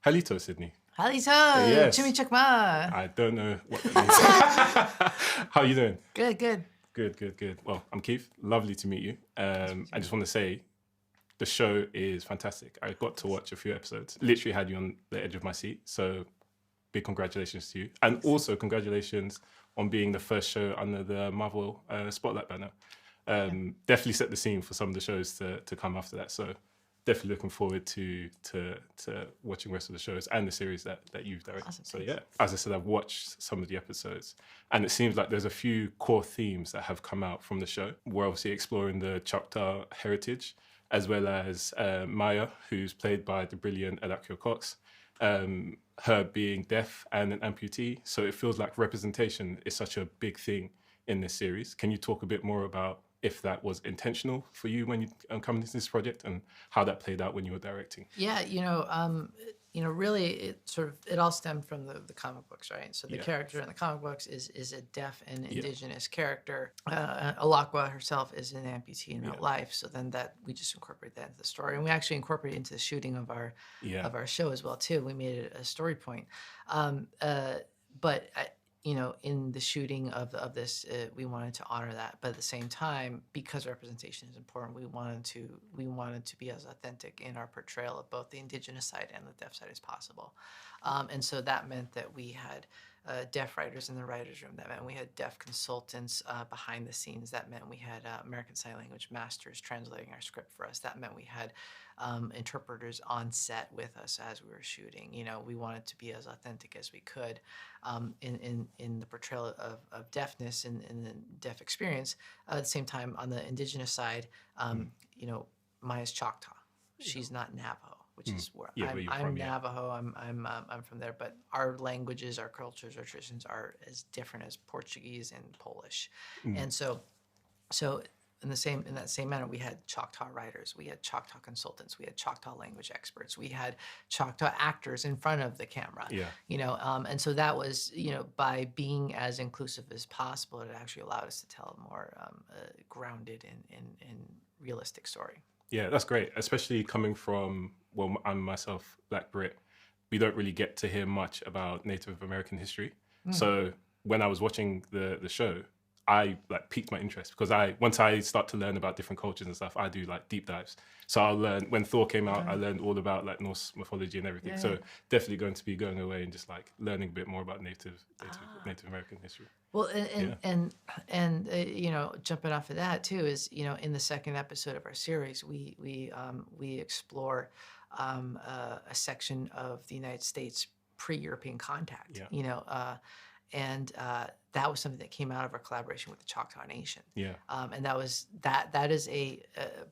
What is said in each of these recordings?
Halito, Sydney. Halito, Yes. Chimichakma. I don't know what that means. How are you doing? Good. Good. Well, I'm Keith. Lovely to meet you. I just want to say the show is fantastic. I got to watch a few episodes. Literally had you on the edge of my seat. So big congratulations to you. And also congratulations on being the first show under the Marvel Spotlight banner. Definitely set the scene for some of the shows to come after that. So definitely looking forward to watching the rest of the shows and the series that you've directed. Awesome, so yeah, as I said, I've watched some of the episodes, and it seems like there's a few core themes that have come out from the show. We're obviously exploring the Choctaw heritage, as well as Maya, who's played by the brilliant Alakio Cox, her being deaf and an amputee. So it feels like representation is such a big thing in this series. Can you talk a bit more about if that was intentional for you when you come into this project, and how that played out when you were directing? Yeah, really, it all stemmed from the comic books, right? So the character in the comic books is a deaf and indigenous character. Alakwa herself is an amputee in real life. So then we just incorporate that into the story, and we actually incorporate it into the shooting of our show as well too. We made it a story point, but. In the shooting of this, we wanted to honor that, but at the same time, because representation is important, we wanted to be as authentic in our portrayal of both the indigenous side and the deaf side as possible, and so that meant that we had deaf writers in the writers' room. That meant we had deaf consultants behind the scenes. That meant we had American Sign Language masters translating our script for us. That meant we had interpreters on set with us as we were shooting. We wanted to be as authentic as we could in the portrayal of deafness and the deaf experience. At the same time, on the indigenous side, Maya's Choctaw. She's not Navajo, which is where I'm Navajo. I'm from there, but our languages, our cultures, our traditions are as different as Portuguese and Polish, and so. In that same manner, we had Choctaw writers, we had Choctaw consultants, we had Choctaw language experts, we had Choctaw actors in front of the camera. And so that was, by being as inclusive as possible, it actually allowed us to tell a more grounded and realistic story. Yeah, that's great, especially coming from, well, I'm myself Black Brit. We don't really get to hear much about Native American history. So when I was watching the show, I piqued my interest, because once I start to learn about different cultures and stuff, I do deep dives. So I'll learn, when Thor came out, I learned all about Norse mythology and everything. So definitely going to be going away and just learning a bit more about Native American history. Well, and jumping off of that too is, in the second episode of our series, we explore a section of the United States pre-European contact. And that was something that came out of our collaboration with the Choctaw Nation. And that is a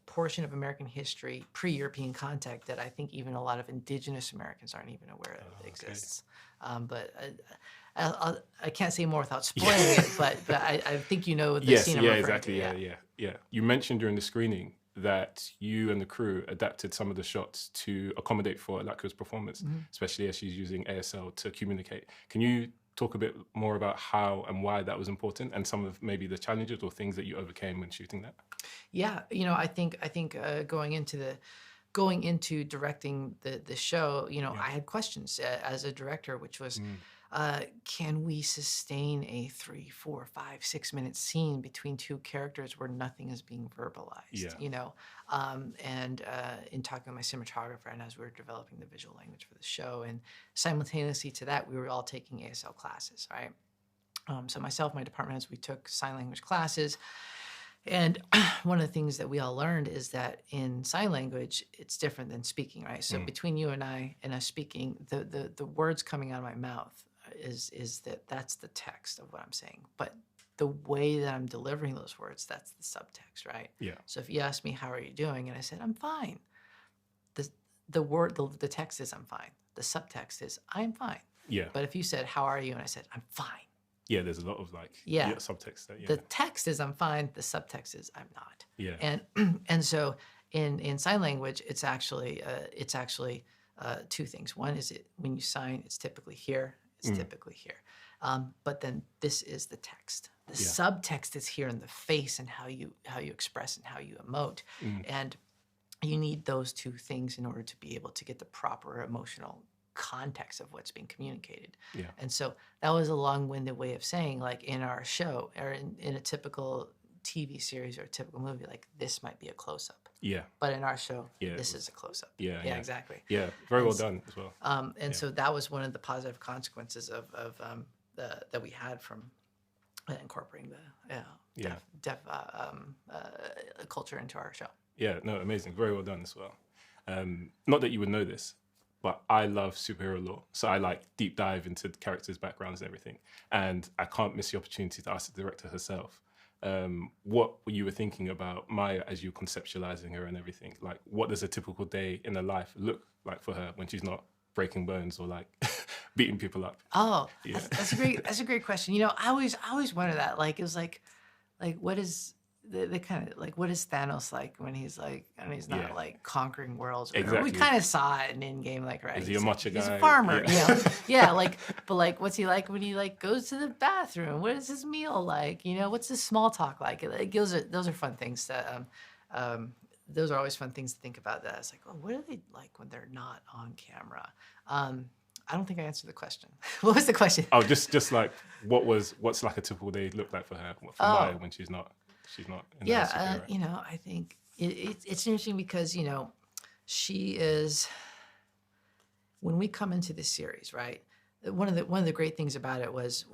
portion of American history pre-European contact that I think even a lot of indigenous Americans aren't even aware of exists. But I can't say more without spoiling it. But I think the scene I'm referring to. Yeah. You mentioned during the screening that you and the crew adapted some of the shots to accommodate for Alakio's performance, especially as she's using ASL to communicate. Can you talk a bit more about how and why that was important, and some of maybe the challenges or things that you overcame when shooting that? Yeah, I think going into directing the show, I had questions as a director, which was, can we sustain a 3, 4, 5, 6 minute scene between two characters where nothing is being verbalized? And in talking with my cinematographer, and as we were developing the visual language for the show, and simultaneously to that, we were all taking ASL classes, right? So myself, my department heads, we took sign language classes. And one of the things that we all learned is that in sign language, it's different than speaking, right? So between you and I, and us speaking, the words coming out of my mouth is that's the text of what I'm saying. But the way that I'm delivering those words, that's the subtext, right? So if you ask me, how are you doing? And I said, I'm fine. The text is, I'm fine. The subtext is, I'm fine. But if you said, how are you? And I said, I'm fine. There's a lot of subtext there. The text is, I'm fine. The subtext is, I'm not. And so in sign language, it's actually two things. One is when you sign, it's typically here. It's typically here. But then this is the text. The subtext is here in the face and how you express and how you emote. And you need those two things in order to be able to get the proper emotional context of what's being communicated. Yeah. And so that was a long-winded way of saying, like, in our show or in a typical TV series or a typical movie, like, this might be a close-up. Yeah. But in our show, Yeah, this is a close-up. Yeah. Yeah, exactly. Yeah. Very well done as well. And so that was one of the positive consequences of that we had from incorporating the deaf culture into our show. Yeah, no, amazing. Very well done as well. Not that you would know this, but I love superhero lore. So I like deep dive into the characters' backgrounds and everything. And I can't miss the opportunity to ask the director herself what you were thinking about Maya as you were conceptualizing her and everything. Like, what does a typical day in her life look like for her when she's not breaking bones or like beating people up? Oh, yeah. That's a great question. You know, I always wonder that. Like, it was like what is the kind of like, what is Thanos like when he's like, and he's not like conquering worlds? Exactly. We kind of saw it in game, like, right? Is he a macho guy? He's a farmer, you know? Yeah, like, but like, what's he like when he like goes to the bathroom? What is his meal like? You know, what's his small talk like? Like, those are fun things that those are always fun things to think about. That it's like, oh, what are they like when they're not on camera? I don't think I answered the question. What was the question? Oh, just like what's like a typical day look like for her, for Maya when she's not in the superhero. You know, I think it's interesting because, you know, she is, when we come into this series, right? One of the great things about it was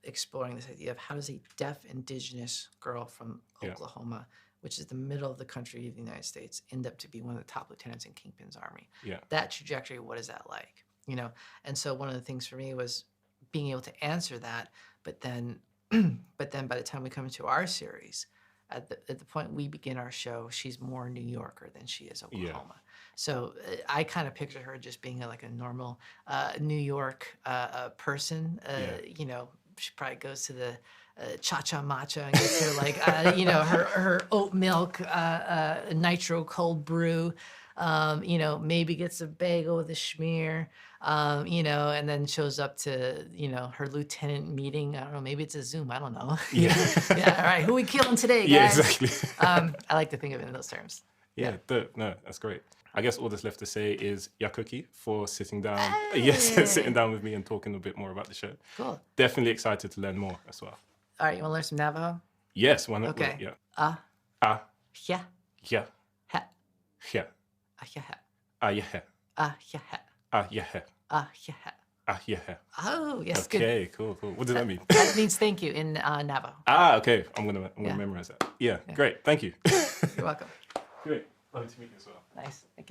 exploring this idea of how does a deaf indigenous girl from Oklahoma, which is the middle of the country of the United States, end up to be one of the top lieutenants in Kingpin's army. Yeah. That trajectory, what is that like? You know, and so one of the things for me was being able to answer that, but then by the time we come into our series, at the point we begin our show, she's more New Yorker than she is Oklahoma. Yeah. So I kind of picture her just being like a normal New York person. You know, she probably goes to the Cha-Cha Matcha and gets her like, you know, her oat milk, nitro cold brew. You know, maybe gets a bagel with a schmear, you know, and then shows up to, you know, her lieutenant meeting. I don't know, maybe it's a Zoom. I don't know. Yeah. Yeah. All right. Who we killing today, guys? Yeah, exactly. I like to think of it in those terms. Yeah. No, that's great. I guess all that's left to say is Yakuki for sitting down. Hey. Yes, sitting down with me and talking a bit more about the show. Cool. Definitely excited to learn more as well. All right. You want to learn some Navajo? Yes. Why not? Okay. Yeah. Yeah. Yeah. Ha. Yeah. Oh, yes, good. Okay, cool. What does that mean? That means thank you in Navajo. Okay. I'm gonna memorize that. Yeah, great. Thank you. You're welcome. Great. Lovely to meet you as well. Nice. Thank you.